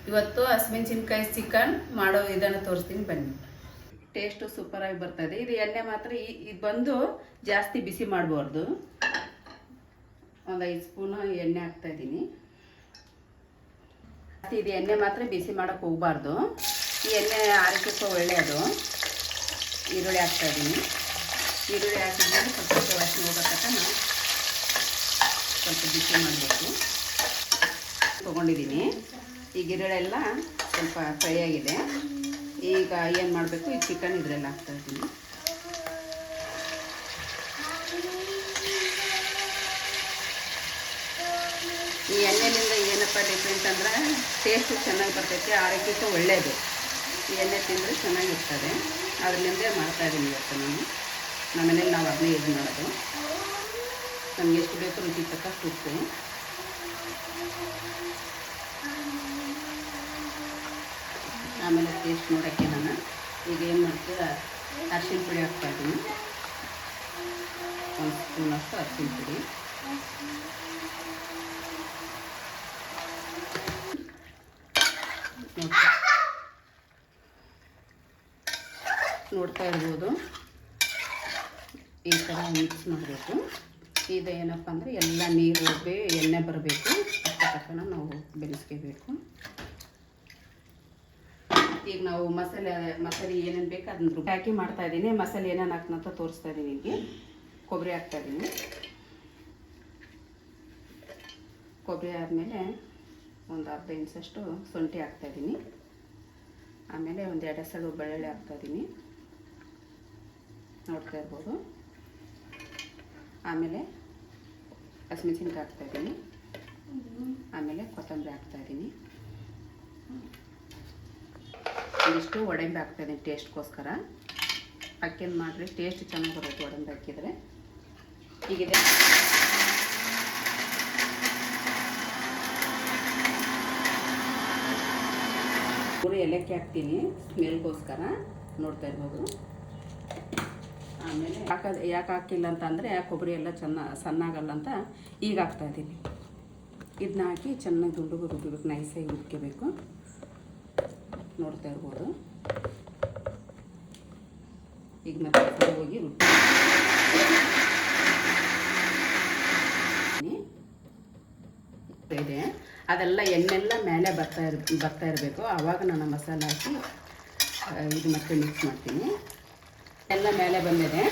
ಇವತ್ತು ಹಸಿಮೆಣಸಿನ್ಕಾಯಿ ಚಿಕನ್ ಮಾಡೋ ವಿಧಾನ ತೋರಿಸ್ತೀನಿ ಬನ್ನಿ. ಟೇಸ್ಟು ಸೂಪರಾಗಿ ಬರ್ತದೆ. ಇದು ಎಣ್ಣೆ ಮಾತ್ರ ಇದು ಬಂದು ಜಾಸ್ತಿ ಬಿಸಿ ಮಾಡಬಾರ್ದು. ಒಂದು 5 ಸ್ಪೂನು ಎಣ್ಣೆ ಹಾಕ್ತಾಯಿದ್ದೀನಿ. ಇದು ಎಣ್ಣೆ ಮಾತ್ರ ಬಿಸಿ ಮಾಡೋಕ್ಕೆ ಹೋಗಬಾರ್ದು. ಈ ಎಣ್ಣೆ ಆರೋಗ್ಯಕ್ಕೆ ಒಳ್ಳೆಯದು. ಈರುಳ್ಳಿ ಹಾಕ್ತಾಯಿದ್ದೀನಿ. ಈರುಳ್ಳಿ ಹಾಕಿದ್ಮೇಲೆ ಸ್ವಲ್ಪ ವಾಸನೆ ಹೋಗೋ ತನಕ ಸ್ವಲ್ಪ ಬಿಸಿ ಮಾಡಬೇಕು. ತೊಗೊಂಡಿದ್ದೀನಿ. ಈಗ ಈರುಳ್ಳಿ ಎಲ್ಲ ಸ್ವಲ್ಪ ಫ್ರೈ ಆಗಿದೆ. ಈಗ ಏನು ಮಾಡಬೇಕು, ಈ ಚಿಕನ್ ಇದರೆಲ್ಲ ಹಾಕ್ತಾಯಿದ್ದೀನಿ. ಈ ಎಣ್ಣೆಯಿಂದ ಏನಪ್ಪ ಡಿಫ್ರೆಂಟ್ ಅಂದರೆ ಟೇಸ್ಟು ಚೆನ್ನಾಗಿ ಬರ್ತೈತೆ, ಆರೋಗ್ಯಕ್ಕೆ ಒಳ್ಳೆಯದು. ಈ ಎಣ್ಣೆ ತಿಂದರೆ ಚೆನ್ನಾಗಿರ್ತದೆ. ಅದರಿಂದಲೇ ಮಾಡ್ತಾಯಿದ್ದೀನಿ ಇವತ್ತು ನಾನು. ನಮ್ಮ ಮನೇಲಿ ನಾವು ಅದನ್ನೇ ಯೂಸ್ ಮಾಡೋದು. ನಮ್ಗೆ ಎಷ್ಟು ಬೇಕು ರುಚಿ ತಕ್ಕಷ್ಟು ಉಪ್ಪು, ಆಮೇಲೆ ಟೇಸ್ಟ್ ನೋಡೋಕ್ಕೆ ನಾನು ಈಗ ಏನು ಮಾಡ್ತೀವಿ, ಅರಿಶಿನ ಪುಡಿ ಹಾಕ್ತಾಯಿದ್ದೀನಿ. 1 ಸ್ಪೂನಷ್ಟು ಅರಿಶಿನ ಪುಡಿ, ನೋಡ್ತಾ ಇರ್ಬೋದು. ಈ ಥರ ಮಿಕ್ಸ್ ಮಾಡಬೇಕು. ಇದು ಏನಪ್ಪ ಅಂದರೆ ಎಲ್ಲ ನೀರು ಎಣ್ಣೆ ಬರಬೇಕು. ಅಷ್ಟು ತಕ್ಷಣ ನಾವು ಬೆಳೆಸ್ಕೋಬೇಕು. ಈಗ ನಾವು ಮಸಾಲೆ ಏನೇನು ಬೇಕು ಅದನ್ನ ರುಬ್ಬಿ ಹಾಕಿ ಮಾಡ್ತಾಯಿದ್ದೀನಿ. ಮಸಾಲೆ ಏನೇನು ಹಾಕ್ನಂತ ತೋರಿಸ್ತಾ ಇದ್ದೀನಿ. ಈಗ ಕೊಬ್ಬರಿ ಹಾಕ್ತಾಯಿದ್ದೀನಿ. ಕೊಬ್ಬರಿ ಆದಮೇಲೆ ಒಂದು ಅರ್ಧ ಇಂಚಷ್ಟು ಶುಂಠಿ ಹಾಕ್ತಾಯಿದ್ದೀನಿ. ಆಮೇಲೆ ಒಂದು 2 ಎಸಳು ಬೆಳ್ಳುಳ್ಳಿ ಹಾಕ್ತಾಯಿದ್ದೀನಿ, ನೋಡ್ತಾ ಇರ್ಬೋದು. ಆಮೇಲೆ ಹಸಿಮೆಣಸಿನ್ಕಾಯಿ ಹಾಕ್ತಾಯಿದ್ದೀನಿ. ಆಮೇಲೆ ಕೊತ್ತಂಬರಿ ಹಾಕ್ತಾಯಿದ್ದೀನಿ. ಇದಿಷ್ಟು ಒಡೆಂಬೆ ಹಾಕ್ತಾಯಿದ್ದೀನಿ ಟೇಸ್ಟ್ಗೋಸ್ಕರ. ಅಕ್ಕಿನ ಮಾಡಿದ್ರೆ ಟೇಸ್ಟ್ ಚೆನ್ನಾಗಿ ಬರುತ್ತೆ ಒಡೆಂಬೆ ಹಾಕಿದರೆ. ಹೀಗಿದೆ ಏಲಕ್ಕಿ ಹಾಕ್ತೀನಿ ಸ್ಮೆಲ್ಗೋಸ್ಕರ, ನೋಡ್ತಾ ಇರ್ಬೋದು. ಆಮೇಲೆ ಯಾಕೆ ಹಾಕಿಲ್ಲ ಅಂತಂದರೆ ಕೊಬ್ಬರಿ ಎಲ್ಲ ಸಣ್ಣಾಗಲ್ಲ ಅಂತ ಈಗ ಹಾಕ್ತಾಯಿದ್ದೀನಿ. ಇದನ್ನ ಹಾಕಿ ಚೆನ್ನಾಗಿ ರುಬ್ಬಬೇಕು, ನೈಸಾಗಿ ರುಬ್ಕೋಬೇಕು. ನೋಡ್ತಾ ಇರ್ಬೋದು. ಈಗ ಮತ್ತೆ ಹೋಗಿ ಇದೆ ಅದೆಲ್ಲ ಎಣ್ಣೆಲ್ಲ ಮೇಲೆ ಬರ್ತಾ ಇರಬೇಕು. ಆವಾಗ ನಾನು ಮಸಾಲೆ ಹಾಕಿ ಇದು ಮತ್ತೆ ಮಿಕ್ಸ್ ಮಾಡ್ತೀನಿ. ಎಲ್ಲ ಮೇಲೆ ಬಂದಿದೆ.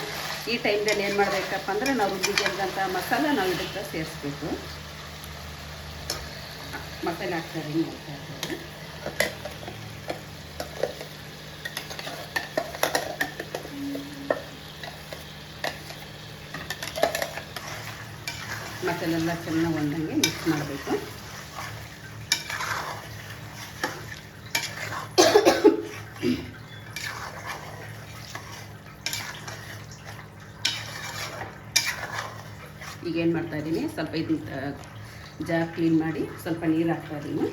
ಈ ಟೈಮ್ದಲ್ಲಿ ಏನು ಮಾಡಬೇಕಪ್ಪ ಅಂದರೆ ನಾವು ರುಬ್ಬಿದಂಥ ಮಸಾಲೆ ನಾವು ಇದಕ್ಕೆ ಸೇರಿಸ್ಬೇಕು. ಮಸಾಲೆ ಹಾಕ್ತಾಯಿದ್ದೀನಿ, ನೋಡ್ತಾ ಇರ್ಬೋದು. ಮಸಾಲೆಲ್ಲ ಚೆನ್ನಾಗಿ ಒಂದಂಗೆ ಮಿಕ್ಸ್ ಮಾಡಬೇಕು. ಈಗ ಏನು ಮಾಡ್ತಾಯಿದ್ದೀನಿ, ಸ್ವಲ್ಪ ಇದು ಜಾರ್ ಕ್ಲೀನ್ ಮಾಡಿ ಸ್ವಲ್ಪ ನೀರು ಹಾಕ್ತಾಯಿದ್ದೀನಿ.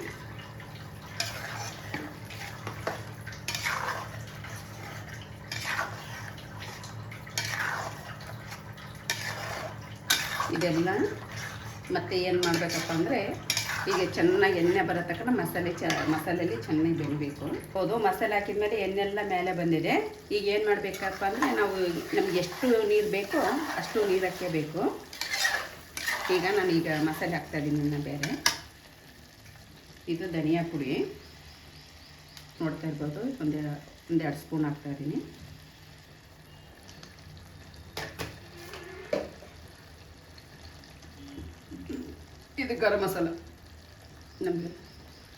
ಇದೆಲ್ಲ ಮತ್ತೆ ಏನು ಮಾಡಬೇಕಪ್ಪ ಅಂದರೆ ಈಗ ಚೆನ್ನಾಗಿ ಎಣ್ಣೆ ಬರೋ ತಕ್ಷಣ ಮಸಾಲೆಯಲ್ಲಿ ಚೆನ್ನಾಗಿ ಬೆಳಿಬೇಕು. ಹೌದು, ಮಸಾಲೆ ಹಾಕಿದ್ಮೇಲೆ ಎಣ್ಣೆಲ್ಲ ಮೇಲೆ ಬಂದಿದೆ. ಈಗ ಏನು ಮಾಡಬೇಕಪ್ಪ ಅಂದರೆ ನಾವು ನಮ್ಗೆ ಎಷ್ಟು ನೀರು ಬೇಕೋ ಅಷ್ಟು ನೀರು ಹಾಕಬೇಕು. ಈಗ ನಾನು ಮಸಾಲೆ ಹಾಕ್ತಾಯಿದ್ದೀನಿ. ನನ್ನ ಬೇರೆ ಇದು ಧನಿಯಾ ಪುಡಿ, ನೋಡ್ತಾ ಇರ್ಬೋದು. ಒಂದು 2 ಸ್ಪೂನ್ ಹಾಕ್ತಾಯಿದ್ದೀನಿ. ಇದು ಗರಂ ಮಸಾಲ, ನಮಗೆ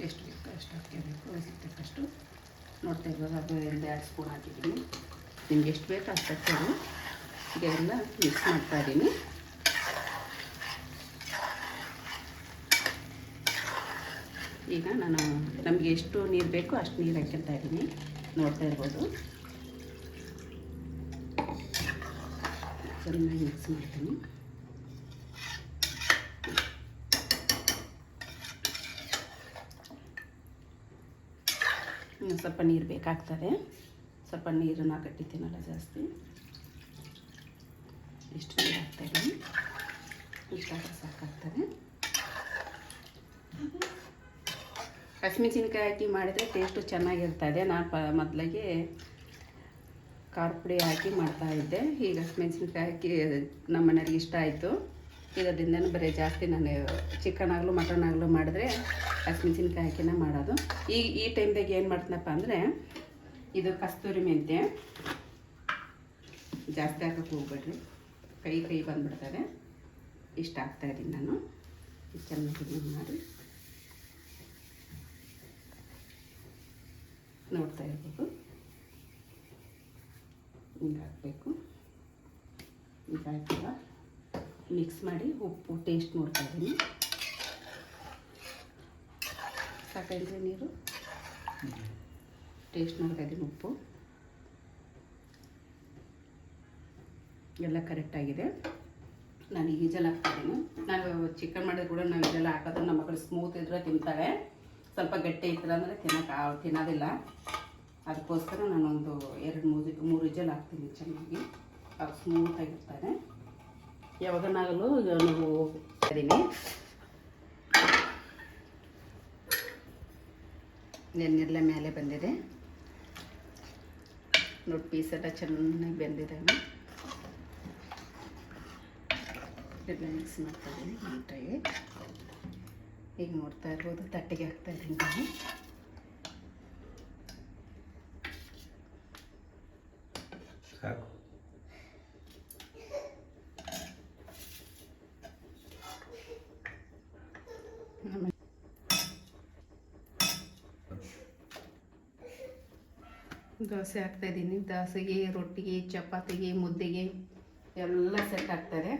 ಎಷ್ಟು ಬೇಕು ಅಷ್ಟು ಹಾಕಬೇಕು, ರುಚಿಗೆ ನೋಡ್ತಾ ಇರ್ಬೋದು. ಅದು 2 ಸ್ಪೂನ್ ಹಾಕಿದ್ದೀನಿ. ನಿಮ್ಗೆ ಎಷ್ಟು ಬೇಕು ಅಷ್ಟು ಹಾಕೋದು. ಈಗ ಎಲ್ಲ ಮಿಕ್ಸ್ ಮಾಡ್ತಾಯಿದ್ದೀನಿ. ಈಗ ನಾನು ನಮಗೆ ಎಷ್ಟು ನೀರು ಬೇಕೋ ಅಷ್ಟು ನೀರು ಹಾಕ್ಕೊಳ್ತಾ ಇದ್ದೀನಿ, ನೋಡ್ತಾ ಇರ್ಬೋದು. ಚೆನ್ನಾಗಿ ಮಿಕ್ಸ್ ಮಾಡ್ತೀನಿ. ಸ್ವಲ್ಪ ನೀರು ಬೇಕಾಗ್ತದೆ. ಸ್ವಲ್ಪ ನೀರನ್ನು ಕಟ್ಟಿದ್ದೀನಲ್ಲ ಜಾಸ್ತಿ, ಇಷ್ಟು ನೀರು ಹಾಕ್ತಾಯಿದ್ದೀನಿ. ಇಷ್ಟಾದರೆ ಸಾಕಾಗ್ತದೆ. ಹಸಿಮೆಣ್ಸಿನ್ಕಾಯಿ ಹಾಕಿ ಮಾಡಿದರೆ ಟೇಸ್ಟು ಚೆನ್ನಾಗಿರ್ತದೆ. ನಾನು ಮೊದಲಿಗೆ ಖಾರ ಪುಡಿ ಹಾಕಿ ಮಾಡ್ತಾಯಿದ್ದೆ. ಈಗ ಹಸಿಮೆಣ್ಸಿನ್ಕಾಯಿ ಹಾಕಿ ನಮ್ಮ ಮನೆಯವ್ರಿಗೆ ಇಷ್ಟ ಆಯಿತು. ಇದರಿಂದನೂ ಬರೀ ಜಾಸ್ತಿ ನಾನು ಚಿಕನ್ ಆಗಲು ಮಟನ್ ಆಗಲು ಮಾಡಿದ್ರೆ ಹಸಿಮೆಣ್ಸಿನ್ಕಾಯಿ ಹಾಕಿನ ಮಾಡೋದು. ಈ ಟೈಮ್ದಾಗ ಏನು ಮಾಡ್ತೀನಪ್ಪ ಅಂದರೆ ಇದು ಕಸ್ತೂರಿ ಮೆಂತ್ಯ ಜಾಸ್ತಿ ಹಾಕೋಕ್ಕೆ ಹೋಗ್ಬೇಡ್ರಿ, ಕೈ ಬಂದುಬಿಡ್ತದೆ. ಇಷ್ಟ ಹಾಕ್ತಾಯಿದ್ದೀನಿ ನಾನು. ಚೆನ್ನಾಗಿ ಮಾಡಿ ನೋಡ್ತಾ ಇರ್ಬೇಕು. ಹಿಂಗೆ ಹಾಕಬೇಕು. ಈಗ ಹಾಕಿಲ್ಲ, ಮಿಕ್ಸ್ ಮಾಡಿ ಉಪ್ಪು ಟೇಸ್ಟ್ ನೋಡ್ತಾ ಇದ್ದೀನಿ. ಸಾಕೈತ್ರಿ ನೀರು? ಟೇಸ್ಟ್ ನೋಡ್ತಾ ಇದ್ದೀನಿ. ಉಪ್ಪು ಎಲ್ಲ ಕರೆಕ್ಟಾಗಿದೆ. ನಾನು ಈಜೆಲ್ಲ ಹಾಕ್ತಾಯಿದ್ದೀನಿ. ನಾನು ಚಿಕನ್ ಮಾಡಿದ್ರೆ ಕೂಡ ನಾವು ಇದೆಲ್ಲ ಹಾಕೋದು. ನಮ್ಮ ಮಕ್ಕಳು ಸ್ಮೂತ್ ಇದ್ರೆ ತಿಂತಾರೆ, ಸ್ವಲ್ಪ ಗಟ್ಟಿ ಇದ್ರೆ ಅಂದರೆ ತಿನ್ನೋದಿಲ್ಲ. ಅದಕ್ಕೋಸ್ಕರ ನಾನೊಂದು 2-3 ವಿಜಲ್ ಹಾಕ್ತೀನಿ ಚೆನ್ನಾಗಿ. ಅದು ಸ್ಮೂತಾಗಿರ್ತಾರೆ. ಯಾವಾಗನಾಗಲೂ ನೀವು ಇದ್ದೀನಿ ಎಣ್ಣೆಲ್ಲ ಮೇಲೆ ಬಂದಿದೆ ನೋಡಿ. ಪೀಸೆಲ್ಲ ಚೆನ್ನಾಗಿ ಬೆಂದಿದ್ದಾವೆ. ಎಲ್ಲ ಮಿಕ್ಸ್ ಮಾಡ್ತಾ ಇದ್ದೀನಿ ನೀಟಾಗಿ. ಈಗ ನೋಡ್ತಾ ಇರ್ಬೋದು, ತಟ್ಟೆಗೆ ಹಾಕ್ತಾ ಇದ್ದೀನಿ ನಾನು. ಸಾಕು. ದೋಸೆ ಹಾಕ್ತಾಯಿದ್ದೀನಿ. ದೋಸೆಗೆ, ರೊಟ್ಟಿಗೆ, ಚಪಾತಿಗೆ, ಮುದ್ದೆಗೆ ಎಲ್ಲ ಸೆಟ್ ಆಗ್ತದೆ.